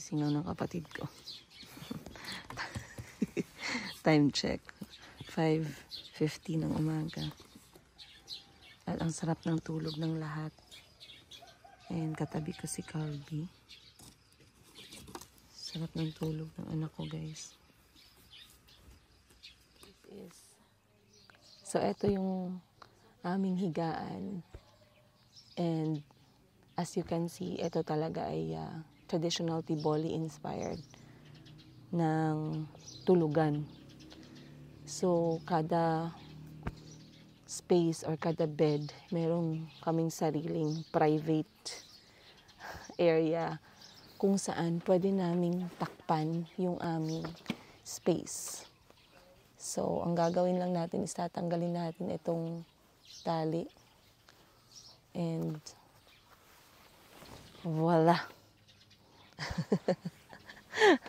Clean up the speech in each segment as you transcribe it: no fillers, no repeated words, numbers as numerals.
Kagigising lang ng kapatid ko. Time check. 5:50 ng umaga. At ang sarap ng tulog ng lahat. And katabi ko si Calby. Sarap ng tulog ng anak ko, guys. So, ito yung aming higaan. And as you can see, ito talaga ay traditional Tiboli inspired ng tulugan. So, kada space or kada bed, merong kaming sariling private area kung saan pwede naming takpan yung aming space. So, ang gagawin lang natin is tatanggalin natin itong tali. And voila!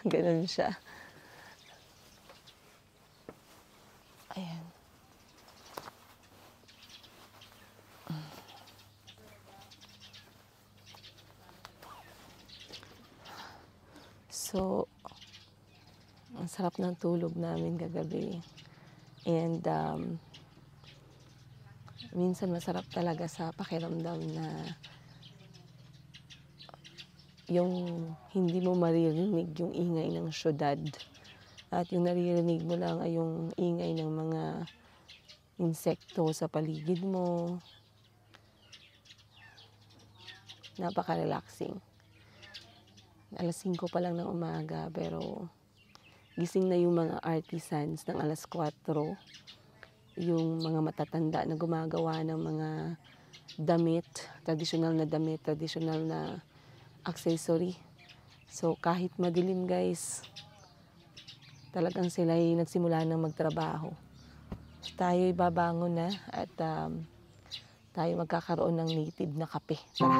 Ganun siya. Ayan. So, ang sarap ng tulog namin kagabi. And minsan masarap talaga sa pakiramdam na yung hindi mo maririnig yung ingay ng syudad. At yung naririnig mo lang ay yung ingay ng mga insekto sa paligid mo. Napaka-relaxing. Alas 5 pa lang ng umaga, pero gising na yung mga artisans ng alas 4. Yung mga matatanda na gumagawa ng mga damit, traditional na accessory. So kahit madilim, guys, talagang sila ay nagsimula ng magtrabaho. Tayo'y babangon na at tayo magkakaroon ng native na kape. Tara!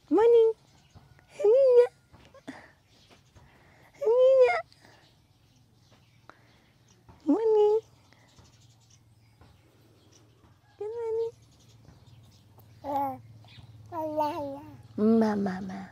Morning! Haninya! Haninya! Morning! Good morning! Mama. Mama.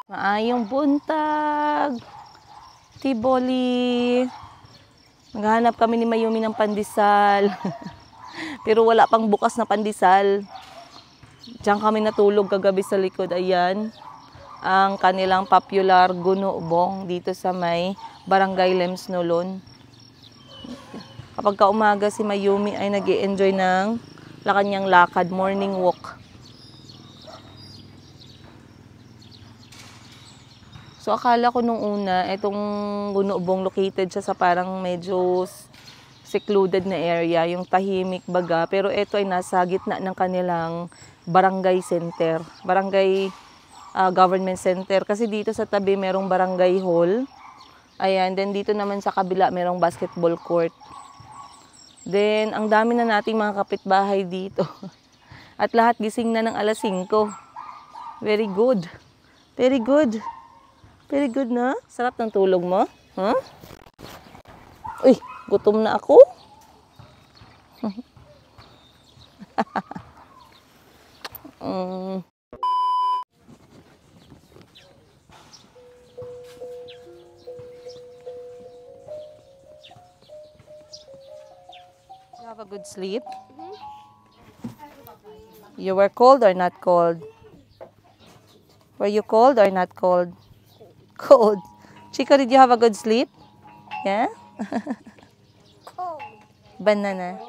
Maayong buntag, Tiboli. Naghahanap kami ni Mayumi ng pandesal. Pero wala pang bukas na pandesal. Diyan kami natulog kagabi sa likod. Ayan, ang kanilang popular gunobong dito sa may Barangay Lemsnolon. Kapag kaumaga si Mayumi ay nag-i-enjoy ng kanyang lakad, morning walk. So akala ko nung una, itong gunobong located siya sa parang medyo secluded na area, yung tahimik baga. Pero ito ay nasa gitna ng kanilang barangay center, barangay government center. Kasi dito sa tabi merong barangay hall. Ayan, then dito naman sa kabila merong basketball court. Then, ang dami na nating mga kapitbahay dito. At lahat gising na ng alas 5. Very good. Very good. Very good na. Sarap ng tulog mo. Huh? Uy, gutom na ako. You have a good sleep? You were cold or not cold? Were you cold or not cold? Cold. Chico, did you have a good sleep? Yeah? Cold. Banana.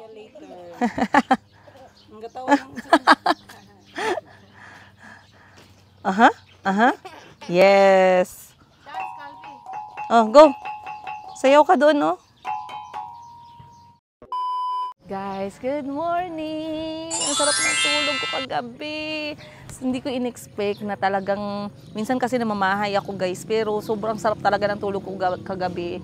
Yes. Oh, go. Sayaw ka doon, no? Guys, good morning! Ang sarap ng tulog ko kagabi. hindi ko in-expect na talagang, minsan kasi namamahay ako guys, pero sobrang sarap talaga ng tulog ko kagabi.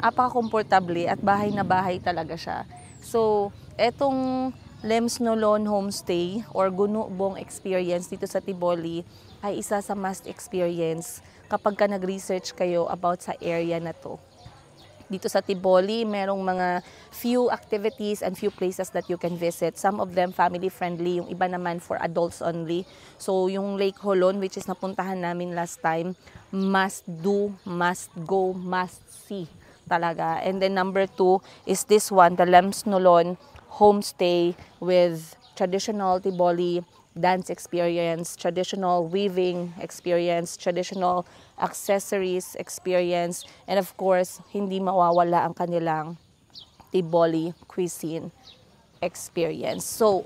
Apaka-komportable at bahay na bahay talaga siya. So, etong Lemsnolon Homestay or Gunubong experience dito sa Tiboli ay isa sa must experience kapag ka nag-research kayo about sa area na to. Dito sa Tiboli, merong mga few activities and few places that you can visit. Some of them family-friendly, yung iba naman for adults only. So, yung Lake Holon, which is napuntahan namin last time, must do, must go, must see talaga. And then number 2 is this one, the Lemsnolon Homestay with traditional Tiboli dance experience, traditional weaving experience, traditional accessories experience, and of course, hindi mawawala ang kanilang Tiboli cuisine experience. So,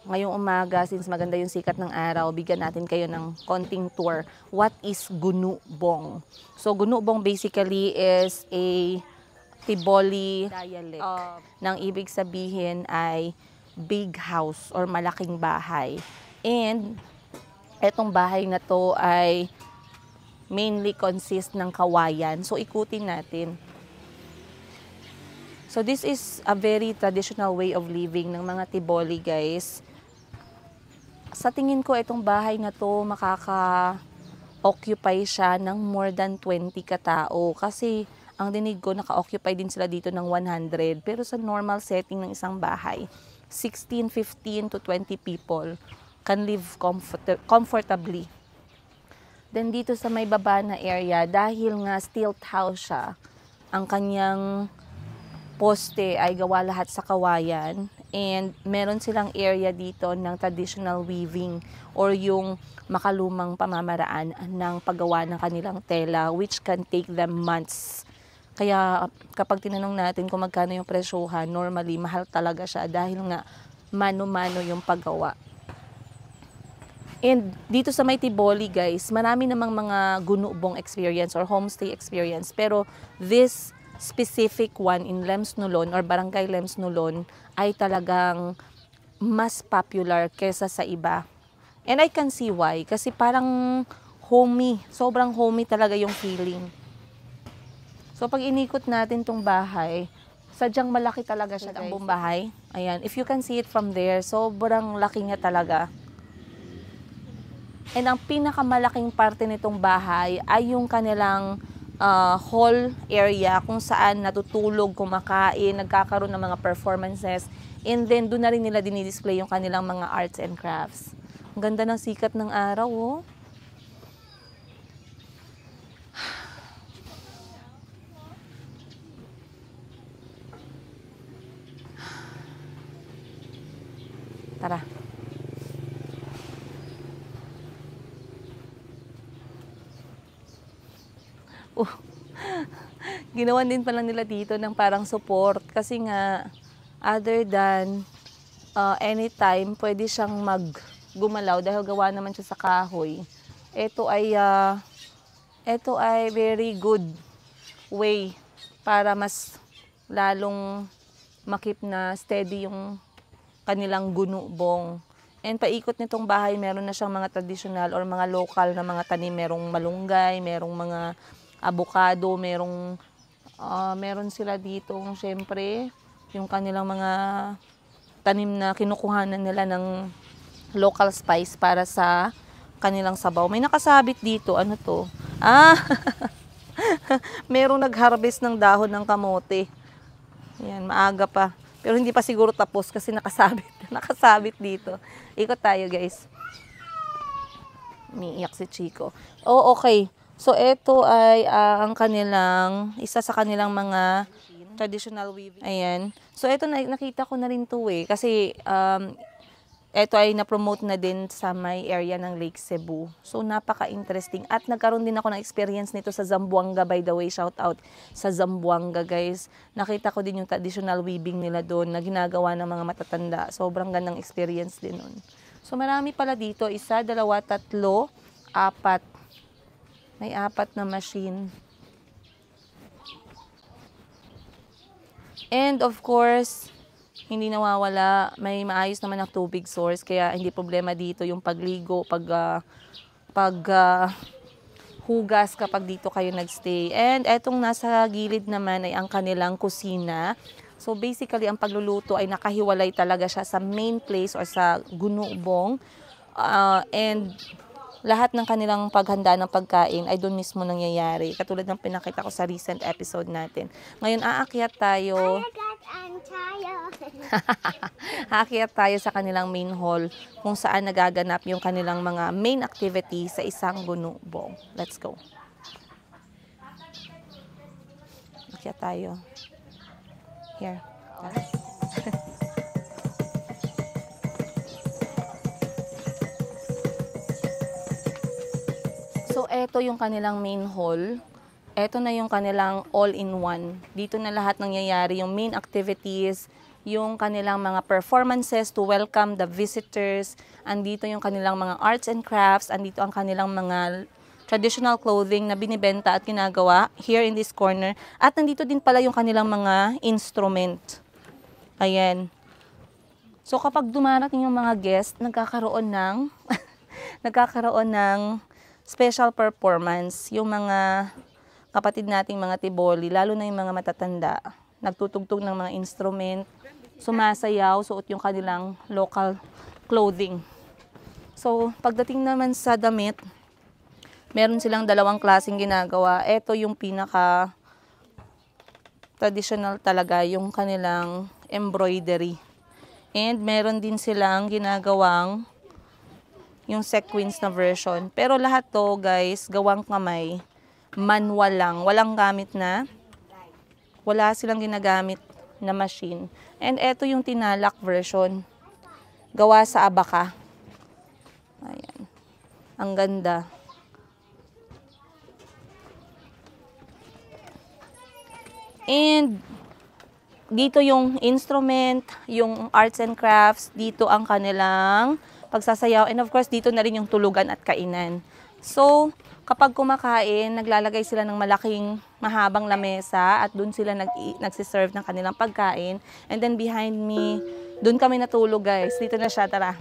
ngayong umaga, since maganda yung sikat ng araw, bigyan natin kayo ng konting tour. What is Gunubong? So, Gunubong basically is a Tiboli dialect. Nang ibig sabihin ay big house or malaking bahay. And etong bahay na to ay mainly consist ng kawayan. So, ikutin natin. So, this is a very traditional way of living ng mga Tiboli, guys. Sa tingin ko, itong bahay na to makaka-occupy siya ng more than 20 katao. Kasi, ang dinig ko, naka-occupy din sila dito ng 100. Pero sa normal setting ng isang bahay, 16, 15 to 20 people can live comfortably. Then dito sa may baba na area, dahil nga stilt house siya, ang kanyang poste ay gawa lahat sa kawayan. And meron silang area dito ng traditional weaving or yung makalumang pamamaraan ng paggawa ng kanilang tela, which can take them months. Kaya kapag tinanong natin kung magkano yung presyohan, normally mahal talaga siya dahil nga mano-mano yung paggawa. And dito sa may Tiboli, guys, marami namang mga gunubong experience or homestay experience. Pero this specific one in Lemsnolon or Barangay Lemsnolon ay talagang mas popular kesa sa iba. And I can see why. Kasi parang homey. Sobrang homey talaga yung feeling. So, pag inikot natin tong bahay, sadyang malaki talaga siya, ang buong bahay. Ayan, if you can see it from there, sobrang laki niya talaga. And ang pinakamalaking parte nitong bahay ay yung kanilang hall area kung saan natutulog, kumakain, nagkakaroon ng mga performances. And then, doon na rin nila dinidisplay yung kanilang mga arts and crafts. Ang ganda ng sikat ng araw, oh. Tara. Ginawan din pala nila dito ng parang support kasi nga other than anytime pwede siyang maggumalaw dahil gawa naman siya sa kahoy. Ito ay very good way para mas lalong makip na steady yung kanilang gunubong. And paikot nitong bahay, meron na siyang mga traditional or mga local na mga tanim. Merong malunggay, merong mga avocado, meron sila dito, syempre, yung kanilang mga tanim na kinukuhanan nila ng local spice para sa kanilang sabaw. May nakasabit dito, ano to? Merong nag-harvest ng dahon ng kamote. Yan, maaga pa. Pero hindi pa siguro tapos kasi nakasabit dito. Ikot tayo, guys. Umiiyak si Chico. Oh, okay. So, ito ay ang kanilang, isa sa kanilang mga traditional weaving. Ayan. So, ito nakita ko na rin to eh. Kasi, ito ay na-promote na din sa may area ng Lake Cebu. So, napaka-interesting. At nagkaroon din ako ng experience nito sa Zamboanga, by the way. Shout out sa Zamboanga, guys. Nakita ko din yung traditional weaving nila doon na ginagawa ng mga matatanda. Sobrang gandang experience din nun. So, marami pala dito. 1, 2, 3, 4. May 4 na machine. And of course, hindi nawawala. May maayos naman na tubig source, kaya hindi problema dito yung pagligo, hugas kapag dito kayo nagstay. And etong nasa gilid naman ay ang kanilang kusina. So basically, ang pagluluto ay nakahiwalay talaga siya sa main place or sa gunubong. And lahat ng kanilang paghanda ng pagkain ay doon mismo nangyayari. Katulad ng pinakita ko sa recent episode natin. Ngayon, aakyat tayo. Aakyat tayo sa kanilang main hall kung saan nagaganap yung kanilang mga main activity sa isang gunubong. Let's go. Aakyat tayo. Here. So, eto yung kanilang main hall. Eto na yung kanilang all-in-one. Dito na lahat nangyayari, yung main activities, yung kanilang mga performances to welcome the visitors. Andito yung kanilang mga arts and crafts. Andito ang kanilang mga traditional clothing na binibenta at ginagawa here in this corner. At nandito din pala yung kanilang mga instrument. Ayan. So, kapag dumarating yung mga guest, nagkakaroon ng special performance. Yung mga kapatid nating mga tiboli, lalo na yung mga matatanda, nagtutugtog ng mga instrument, sumasayaw, suot yung kanilang local clothing. So, pagdating naman sa damit, meron silang dalawang klaseng ginagawa. Ito yung pinaka traditional talaga, yung kanilang embroidery. And meron din silang ginagawang yung sequins na version. Pero lahat to, guys, gawang kamay. Manual lang. Wala silang ginagamit na machine. And eto yung tinalak version. Gawa sa abaka. Ayan. Ang ganda. And dito yung instrument, yung arts and crafts, dito ang kanilang pagsasayaw. And of course, dito na rin yung tulugan at kainan. So, kapag kumakain, naglalagay sila ng malaking mahabang lamesa at doon sila nagsiserve ng kanilang pagkain. And then behind me, doon kami natulog, guys. Dito na siya, tara.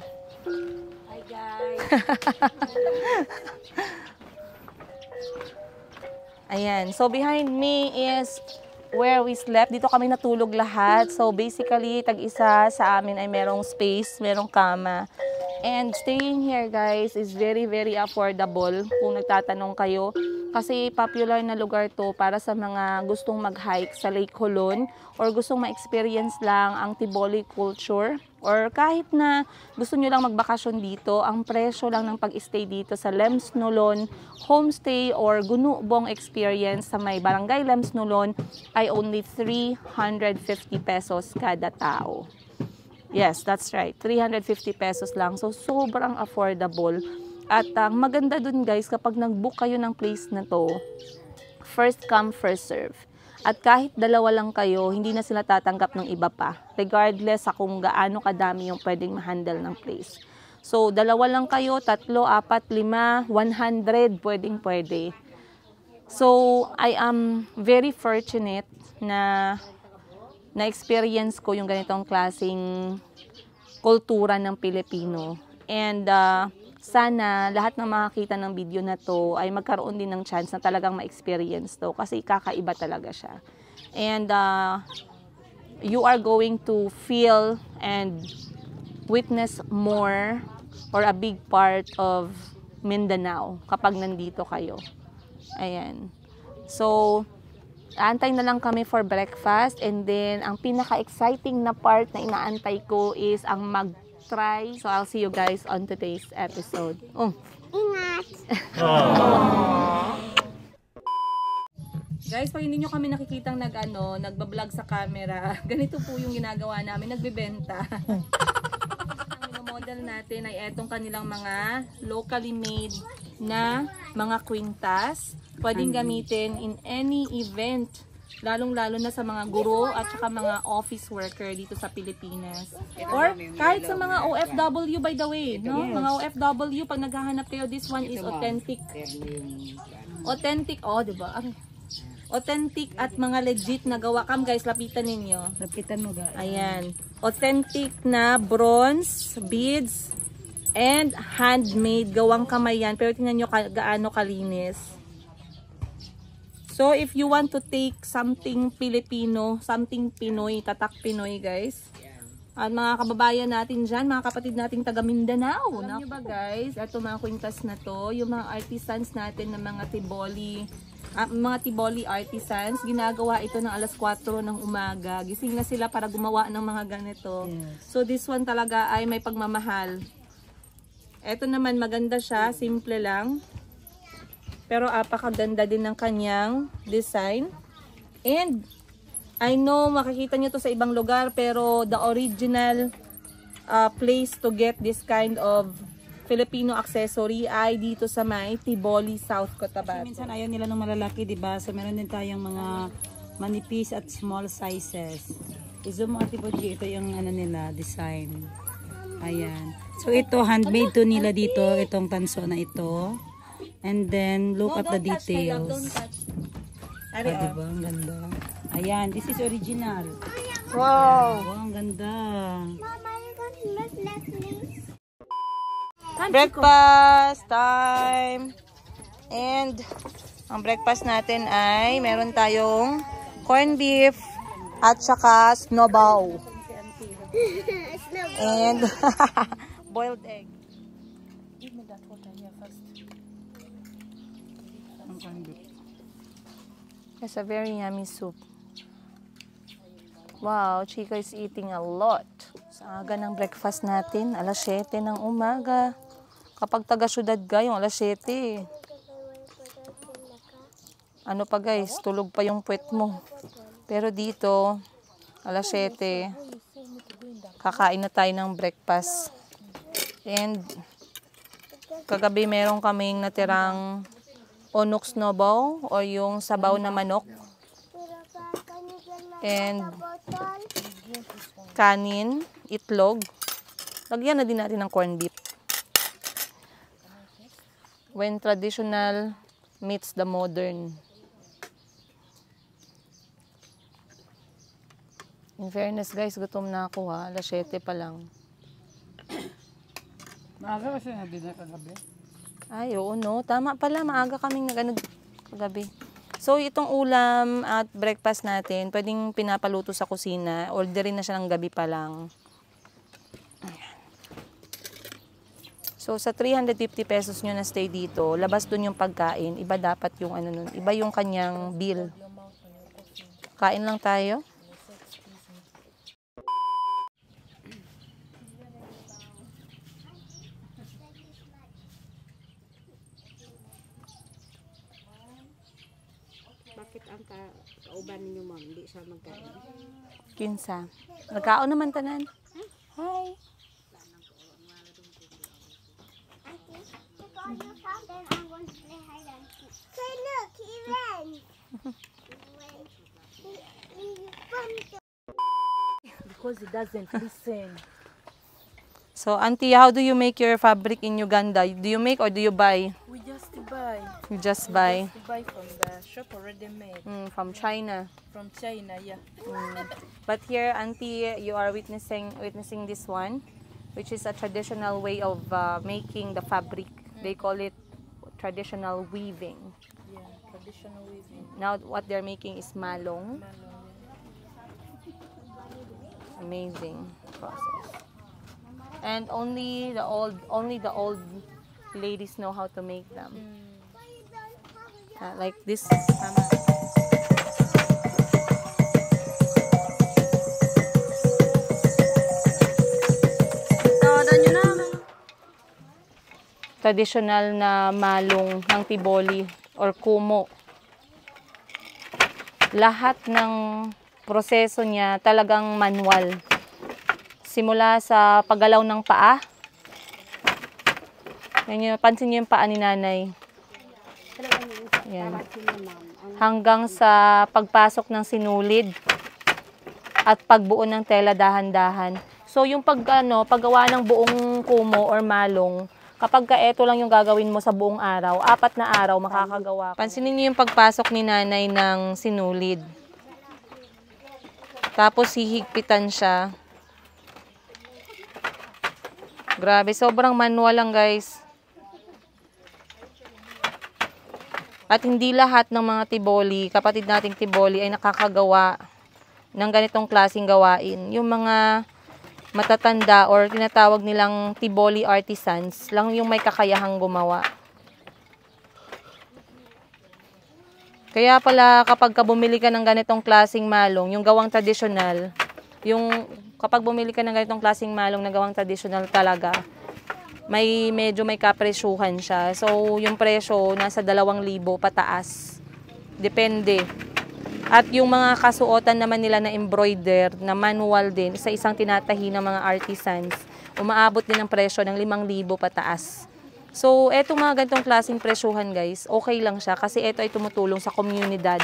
Hi, guys. Ayan. So, behind me is where we slept. Dito kami natulog lahat. So, basically, tag-isa sa amin ay merong space, merong kama. And staying here, guys, is very, very affordable kung nagtatanong kayo. Kasi popular na lugar to para sa mga gustong mag-hike sa Lake Holon or gustong ma-experience lang ang Tiboli culture. Or kahit na gusto nyo lang magbakasyon dito, ang presyo lang ng pag-stay dito sa Lems Nolon homestay or gunubong experience sa may barangay Lems Nolon ay only 350 pesos kada tao. Yes, that's right. 350 pesos lang. So, sobrang affordable. At maganda dun, guys, kapag nag-book kayo ng place na to, first come, first serve. At kahit dalawa lang kayo, hindi na sila tatanggap ng iba pa. Regardless sa kung gaano kadami yung pwedeng ma-handle ng place. So, dalawa lang kayo, 3, 4, 5, 100, pwede. So, I am very fortunate na na-experience ko yung ganitong klaseng kultura ng Pilipino. And sana lahat ng makakita ng video na to ay magkaroon din ng chance na talagang ma-experience to kasi kakaiba talaga siya. And you are going to feel and witness more or a big part of Mindanao kapag nandito kayo. Ayan. So, aantay na lang kami for breakfast and then ang pinaka-exciting na part na inaantay ko is ang mag-try. So I'll see you guys on today's episode. Ingat! Guys, pag hindi nyo kami nakikitang nagbablog sa camera, ganito po yung ginagawa namin, nagbebenta. Ang model natin ay etong kanilang mga locally made na mga kwintas. Pwedeng gamitin in any event, lalong-lalo na sa mga guro at saka mga office worker dito sa Pilipinas. Or kahit sa mga OFW, by the way, no? Mga OFW, pag naghahanap kayo, this one is authentic. Authentic, oh, diba? Authentic at mga legit na gawa. Kam guys, lapitan ninyo. Lapitan mo ga. Ayan. Authentic na bronze beads and handmade. Gawang kamay yan. Pero tingnan nyo gaano kalinis. So, if you want to take something Filipino, something Pinoy, tatak Pinoy guys. At mga kababayan natin dyan, mga kapatid nating taga Mindanao. Alam nyo ba guys, ito mga kwintas na to, yung mga artisans natin ng mga Tiboli artisans, ginagawa ito ng alas 4 ng umaga. Gising na sila para gumawa ng mga ganito. Yes. So this one talaga ay may pagmamahal. Ito naman maganda siya, simple lang. Pero apakaganda din ng kanyang design. And I know makikita nyo to sa ibang lugar, pero the original place to get this kind of Filipino accessory ay dito sa may Tiboli, South Cotabato. Minsan ayaw nila ng malalaki, di ba? So meron din tayong mga manipis at small sizes. Izo mo ati po ito yung ano nila, design. Ayan. So ito, handmade to nila dito, itong tanso na ito. And then, look at the details. Don't touch. Ah, diba? Ang ganda. Ayan, this is original. Wow! Wow, ang ganda. Mama, you got necklace. Breakfast time! And ang breakfast natin ay meron tayong corned beef at saka snowball. And boiled egg. Give me that water here first. It's a very yummy soup. Wow, Chica is eating a lot. Sa aga ng breakfast natin, alas 7 ng umaga. Kapag taga-syudad ka, yung alas 7. Ano pa guys, tulog pa yung puwet mo. Pero dito, alas 7, kakain na tayo ng breakfast. And kagabi meron kaming natirang onok snowball o yung sabaw na manok. And kanin, itlog. Lagyan na din natin ng corned beef. When traditional meets the modern. In fairness guys, gutom na ako ha. Alas 7 pa lang. Maaga kasi nabi na kagabi. Ay, oo no. Tama pala, maaga kaming nag-ano kagabi. So, itong ulam at breakfast natin, pwedeng pinapaluto sa kusina. Orderin na siya ng gabi pa lang. Ayan. So, sa 350 pesos nyo na stay dito, labas dun yung pagkain. Iba dapat yung ano nun. Iba yung kanyang bill. Kain lang tayo. Bakit ang kauban ninyo, ma'am? Hindi siya magkain. Kinsa. Nagkaon naman tanan. Hi. Take all your phone, then I'm going to play hide and seek. Say, look, he ran. Because he doesn't listen. So, Auntie, how do you make your fabric in Uganda? Do you make or do you buy? We just buy. You just buy. We buy from the shop already made. From China. From China, yeah. But here, Auntie, you are witnessing this one, which is a traditional way of making the fabric. They call it traditional weaving. Yeah, traditional weaving. Now, what they're making is malong. Amazing process. And only the old ladies know how to make them. Like this. Mama. Traditional na malong ng Tiboli or kumo. Lahat ng proseso niya talagang manual. Simula sa paggalaw ng paa. Pansin niyo yung paa ni nanay. Yan. Hanggang sa pagpasok ng sinulid at pagbuo ng tela dahan-dahan. So yung paggawa ng buong kumo or malong, Kapag ka eto lang yung gagawin mo sa buong araw, 4 na araw makakagawa ka. Pansinin niyo yung pagpasok ni nanay ng sinulid. Tapos hihigpitan siya. Grabe, sobrang manual lang guys. At hindi lahat ng mga tiboli, kapatid nating tiboli ay nakakagawa ng ganitong klaseng gawain. Yung mga matatanda or tinatawag nilang tiboli artisans lang yung may kakayahang gumawa. Kaya pala kapag bumili ka ng ganitong klaseng malong, yung gawang tradisyonal, kapag bumili ka ng ganitong klaseng malong na gawang tradisyonal talaga, medyo may kapresyuhan siya. So, yung presyo nasa 2,000 pataas. Depende. At yung mga kasuotan naman nila na embroider, na manual din, sa isang tinatahi ng mga artisans, umaabot din ang presyo ng 5,000 pataas. So, etong mga ganitong klaseng presyuhan guys, okay lang siya kasi ito ay tumutulong sa komunidad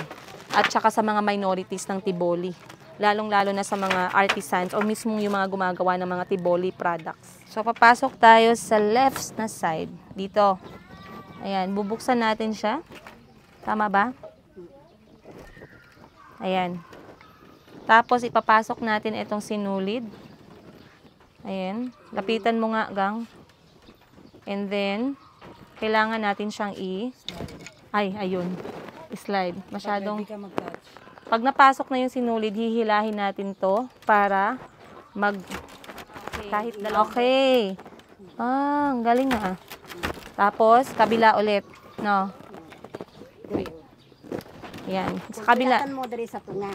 at saka sa mga minorities ng tiboli. Lalong-lalo na sa mga artisans o mismo yung mga gumagawa ng mga tiboli products. So, papasok tayo sa left na side. Dito. Ayan, bubuksan natin siya. Tama ba? Ayan. Tapos, ipapasok natin itong sinulid. Ayan. Lapitan mo nga, gang. And then, kailangan natin siyang ayun. Slide. Masyadong... Hindi ka mag-touch. Pag napasok na yung sinulid, hihilahin natin to para kahit dalawa. Okay. Ang galing nga. Tapos, kabila ulit. No? Yan. Sa kabila. Pilatan mo dari sa tunga.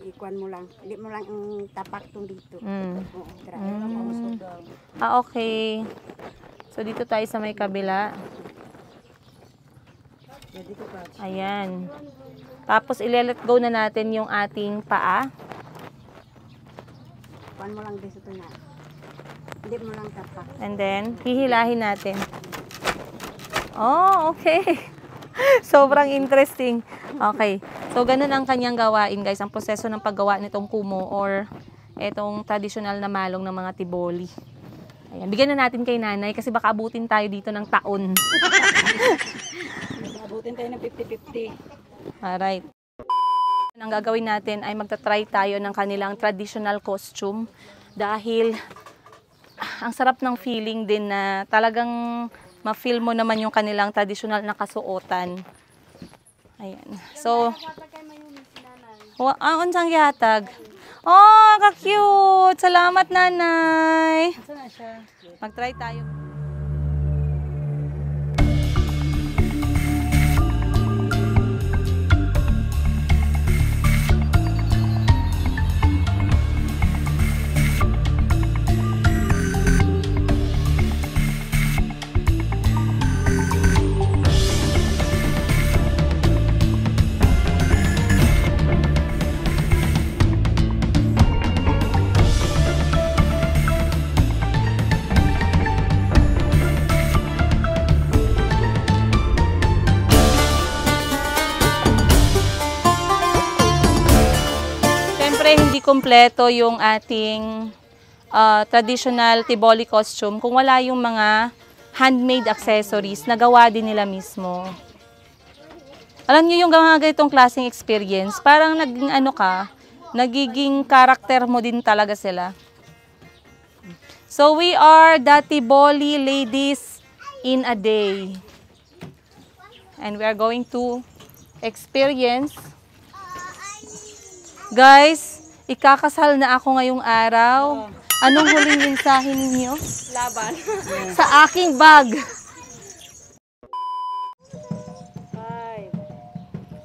Ikuan mo lang. Hindi mo lang ang tapak tong dito. Okay. So, dito tayo sa may kabila. Ayan. Tapos, ile-let go na natin yung ating paa. Ikuan mo lang dari sa tunga. Hindi mo lang tapak. And then, hihilahin natin. Oh, okay. Sobrang interesting. Okay. So, ganun ang kanyang gawain, guys. Ang proseso ng paggawa nitong kumo or itong traditional na malong ng mga tiboli. Ayan. Bigyan na natin kay nanay kasi baka abutin tayo dito ng taon. Abutin tayo ng 50-50. Alright. Ang gagawin natin ay magta-try tayo ng kanilang traditional costume dahil ang sarap ng feeling din na talagang ma-feel mo naman yung kanilang traditional na kasuotan. Ayan. So, unsang gihatag? Oh, ka-cute! Salamat, nanay! Saan na siya? Mag-try tayo. Hindi kompleto yung ating traditional tiboli costume kung wala yung mga handmade accessories na gawa din nila mismo. Alam niyo yung mga ganitong klaseng experience, parang nagiging karakter mo din talaga sila. So we are the Tiboli ladies in a day. And we are going to experience. Guys, ikakasal na ako ngayong araw. Anong huling mensahe ninyo? Laban. Sa aking bag. 5,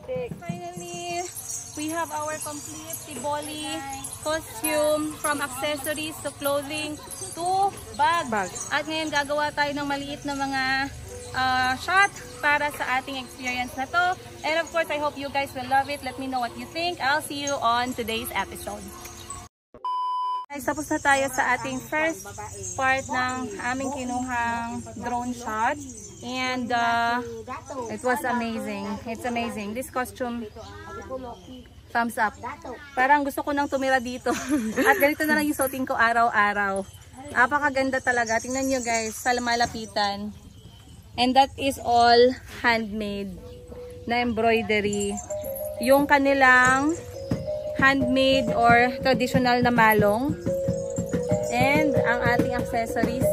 6. Finally, we have our complete Tiboli costume from accessories to clothing to bag. At ngayon gagawa tayo ng maliit na mga shot para sa ating experience na to. And of course, I hope you guys will love it. Let me know what you think. I'll see you on today's episode. Guys, tapos na tayo sa ating first part ng aming kinuhang drone shot. And it was amazing. It's amazing. This costume, thumbs up. Parang gusto ko nang tumira dito. At ganito na lang yung suotin ko araw-araw. Napakaganda talaga. Tingnan nyo guys, sa malapitan. And that is all handmade na embroidery. Yung kanilang handmade or traditional na malong. And ang ating accessories.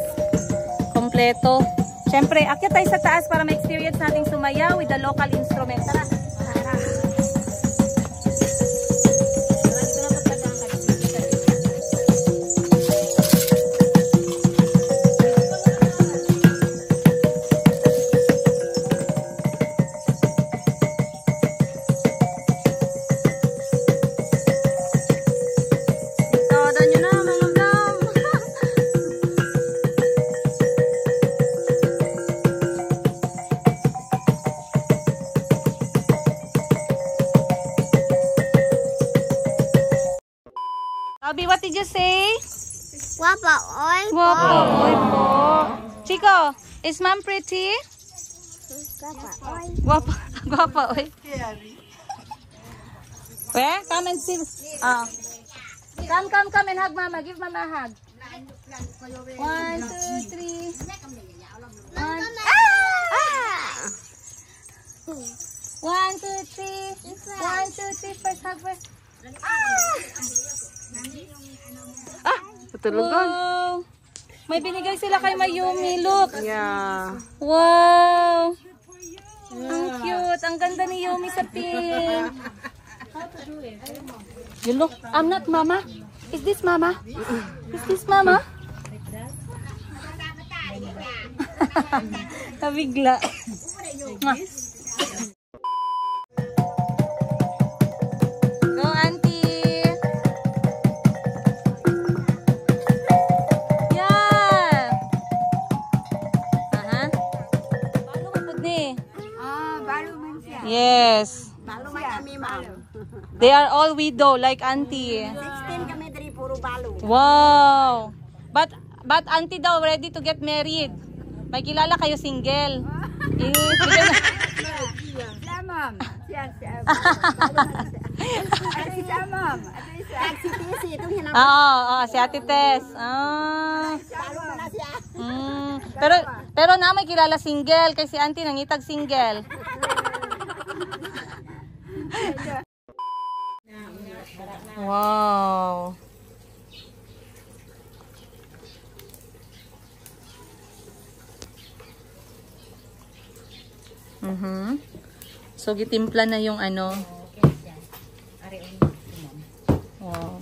Kompleto. Siyempre, akyat tayo sa taas para ma-experience nating sumayaw with the local instrument. Tara! Tara! Abby, what did you say? Wapa, oy. Guwapo. Oy po. Chico, is mom pretty? Wapa, oy. Guwapa. Guwapa, oy. Where? Come and see. Come and hug mama. Give mama a hug. 1, 2, 3. One. Ah! 1, 2, 3. 1, 2, 3. First hug first. Patulugan. Wow. May binigay sila kay Mayumi. Look. Yeah. Wow. Ang cute. Ang ganda ni Yumi sa pink. You look. I'm not mama. Is this mama? Is this mama? Nabigla. Go, auntie. Yeah. Balo man pud ni. Balo man siya. Yes. Balo man kami, ma'am. They are all widow like auntie. 16 kami dari puro balo. Wow. But auntie daw ready to get married. May kilala kayo single. Bigyan na. Siya, ma'am. Siya. Ay, siya, ma'am. Si Tisi, itong hinapos. Oo, si Ate Tess. Ah. Balo na siya. Pero na may kilala single kay si auntie nangitag single. Wow. So gitimpla na yung ano. Wow.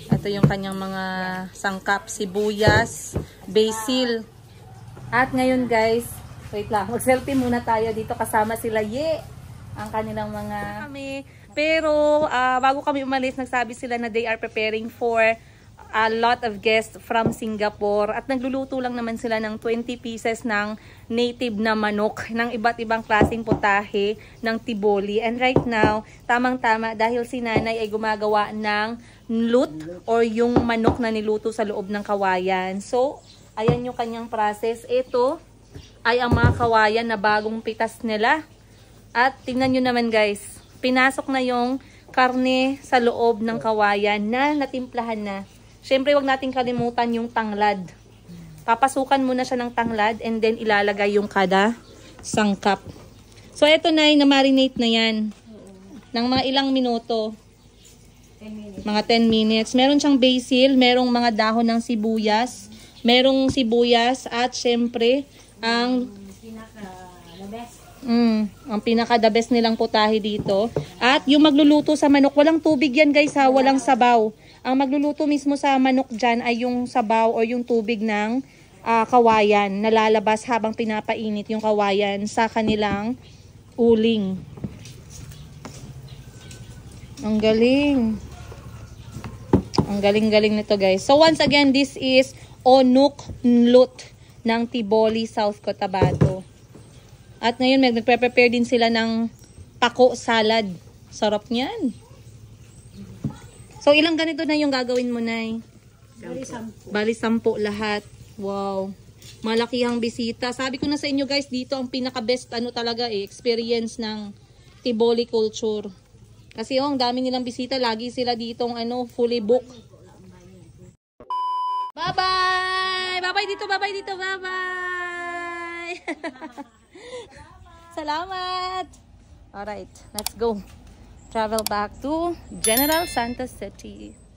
Ito yung kanyang mga sangkap, sibuyas, basil. At ngayon guys, wait lang, mag-selfie muna tayo dito kasama sila Ye, ang kanilang mga kami. Pero bago kami umalis, nagsabi sila na they are preparing for a lot of guests from Singapore at nagluluto lang naman sila ng 20 pieces ng native na manok ng iba't ibang klaseng putahe ng tiboli. And right now, tamang-tama dahil si nanay ay gumagawa ng lut or yung manok na niluto sa loob ng kawayan. So, ayan yung kanyang process. Ito ay ang mga kawayan na bagong pitas nila. At tingnan nyo naman guys, pinasok na yung karne sa loob ng kawayan na natimplahan na. Siyempre, wag nating kalimutan yung tanglad. Papasukan muna siya ng tanglad and then ilalagay yung kada sangkap. So, eto na, na-marinate na yan. Ng mga ilang minuto. 10 minutes. Mga 10 minutes. Meron siyang basil, merong mga dahon ng sibuyas, merong sibuyas at siyempre, ang pinaka-the best nilang putahe dito. At yung magluluto sa manok, walang tubig yan guys ha, walang sabaw. Ang magluluto mismo sa manok dyan ay yung sabaw o yung tubig ng kawayan na lalabas habang pinapainit yung kawayan sa kanilang uling. Ang galing. Ang galing-galing nito guys. So once again, this is Onuk Lut ng Tiboli, South Cotabato. At ngayon nagpe-prepare din sila ng pako salad. Sarap niyan. So, ilang ganito na yung gagawin mo, Nay? Bali 10 lahat. Wow. Malakihang bisita. Sabi ko na sa inyo guys, dito ang pinaka-best talaga experience ng Tiboli culture. Kasi ang dami nilang bisita. Lagi sila ditong fully booked. Bye-bye! dito, bye-bye dito, bye-bye. Salamat. Alright, let's go. Travel back to General Santos City.